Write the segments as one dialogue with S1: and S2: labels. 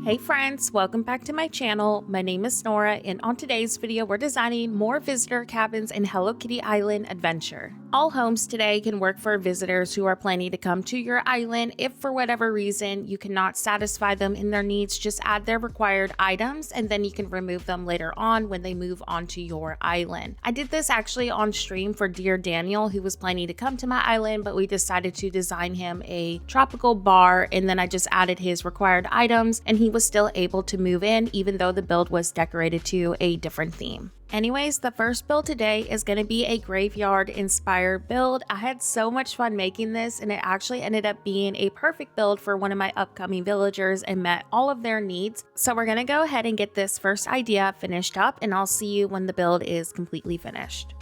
S1: Hey friends, welcome back to my channel. My name is Nora, and on today's video we're designing more visitor cabins in Hello Kitty Island Adventure. All homes today can work for visitors who are planning to come to your island. If for whatever reason you cannot satisfy them in their needs, just add their required items and then you can remove them later on when they move onto your island. I did this actually on stream for Dear Daniel, who was planning to come to my island, but we decided to design him a tropical bar, and then I just added his required items and he was still able to move in even though the build was decorated to a different theme. Anyways, the first build today is going to be a graveyard inspired build. I had so much fun making this and it actually ended up being a perfect build for one of my upcoming villagers and met all of their needs. So we're going to go ahead and get this first idea finished up, and I'll see you when the build is completely finished.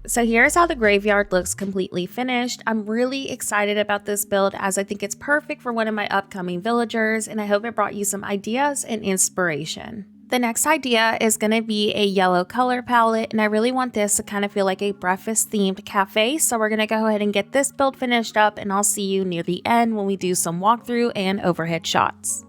S1: So here's how the graveyard looks completely finished. I'm really excited about this build as I think it's perfect for one of my upcoming villagers, and I hope it brought you some ideas and inspiration. The next idea is going to be a yellow color palette, and I really want this to kind of feel like a breakfast themed cafe. So we're going to go ahead and get this build finished up, and I'll see you near the end when we do some walkthrough and overhead shots.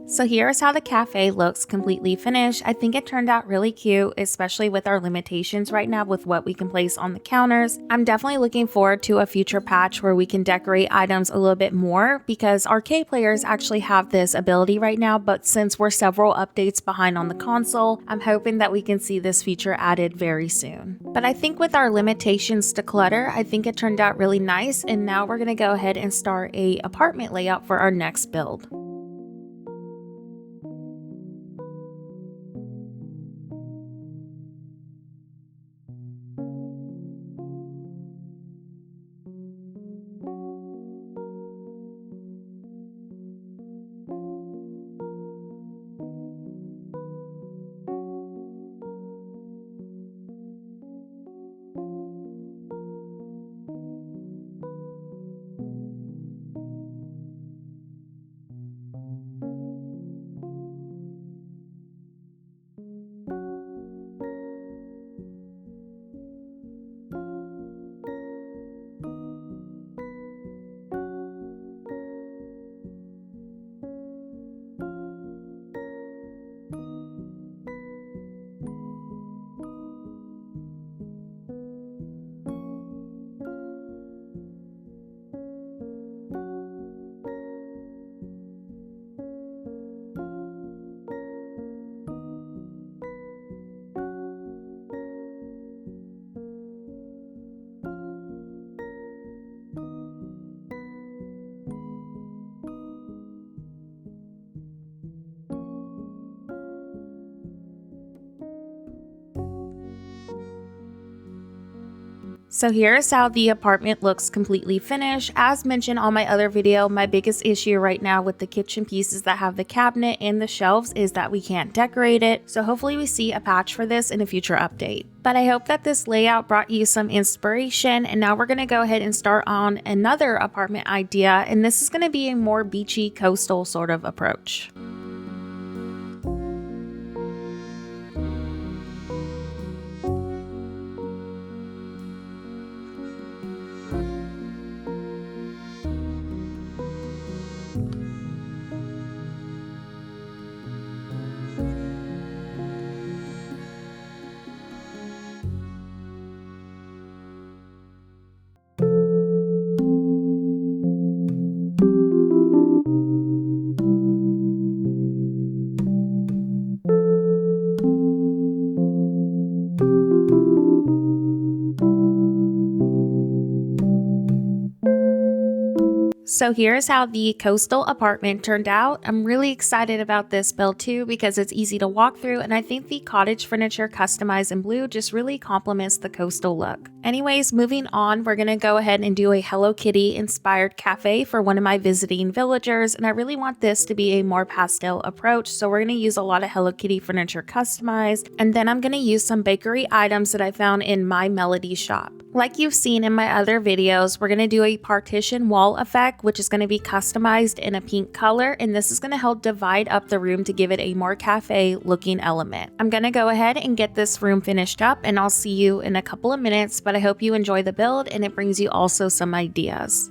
S1: So here's how the cafe looks completely finished. I think it turned out really cute, especially with our limitations right now with what we can place on the counters. I'm definitely looking forward to a future patch where we can decorate items a little bit more, because arcade players actually have this ability right now, but since we're several updates behind on the console, I'm hoping that we can see this feature added very soon. But I think with our limitations to clutter, I think it turned out really nice, and now we're going to go ahead and start a apartment layout for our next build. So here's how the apartment looks completely finished. As mentioned on my other video, my biggest issue right now with the kitchen pieces that have the cabinet and the shelves is that we can't decorate it. So hopefully we see a patch for this in a future update. But I hope that this layout brought you some inspiration, and now we're going to go ahead and start on another apartment idea, and this is going to be a more beachy coastal sort of approach. So here's how the coastal apartment turned out. I'm really excited about this build too because it's easy to walk through, and I think the cottage furniture customized in blue just really complements the coastal look. Anyways, moving on, we're gonna go ahead and do a Hello Kitty inspired cafe for one of my visiting villagers, and I really want this to be a more pastel approach, so we're gonna use a lot of Hello Kitty furniture customized, and then I'm gonna use some bakery items that I found in My Melody shop. Like you've seen in my other videos, we're going to do a partition wall effect, which is going to be customized in a pink color, and this is going to help divide up the room to give it a more cafe looking element. I'm going to go ahead and get this room finished up, and I'll see you in a couple of minutes, but I hope you enjoy the build and it brings you also some ideas.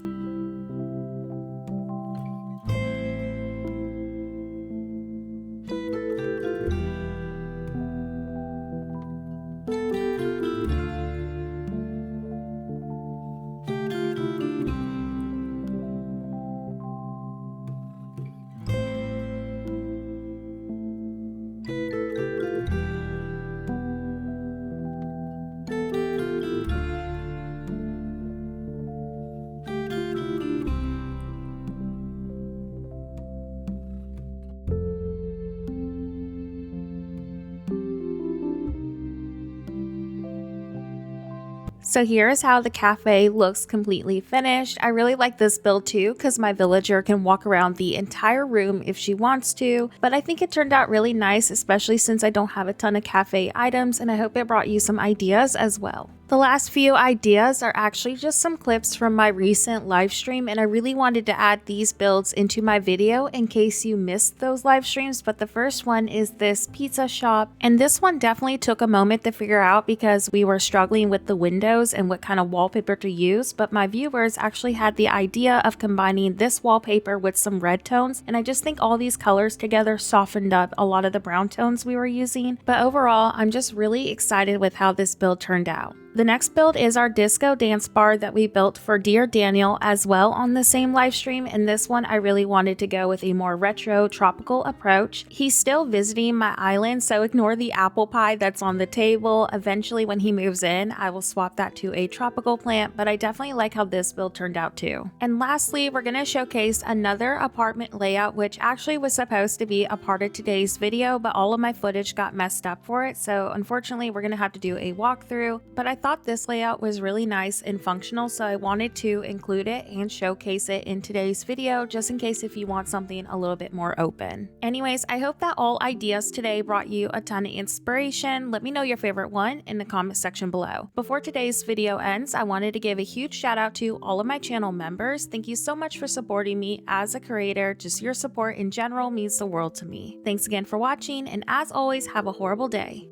S1: So here's how the cafe looks completely finished. I really like this build too because my villager can walk around the entire room if she wants to, but I think it turned out really nice, especially since I don't have a ton of cafe items, and I hope it brought you some ideas as well. The last few ideas are actually just some clips from my recent live stream, and I really wanted to add these builds into my video in case you missed those live streams, but the first one is this pizza shop, and this one definitely took a moment to figure out because we were struggling with the windows and what kind of wallpaper to use, but my viewers actually had the idea of combining this wallpaper with some red tones, and I just think all these colors together softened up a lot of the brown tones we were using, but overall I'm just really excited with how this build turned out. The next build is our disco dance bar that we built for Dear Daniel as well on the same live stream, and this one I really wanted to go with a more retro tropical approach. He's still visiting my island, so ignore the apple pie that's on the table. Eventually when he moves in, I will swap that to a tropical plant, but I definitely like how this build turned out too. And lastly, we're going to showcase another apartment layout, which actually was supposed to be a part of today's video, but all of my footage got messed up for it, so unfortunately we're going to have to do a walkthrough, but I thought this layout was really nice and functional, so I wanted to include it and showcase it in today's video just in case if you want something a little bit more open. Anyways, I hope that all ideas today brought you a ton of inspiration. Let me know your favorite one in the comment section below. Before today's video ends, I wanted to give a huge shout out to all of my channel members. Thank you so much for supporting me as a creator. Just your support in general means the world to me. Thanks again for watching, and as always, have a horrible day.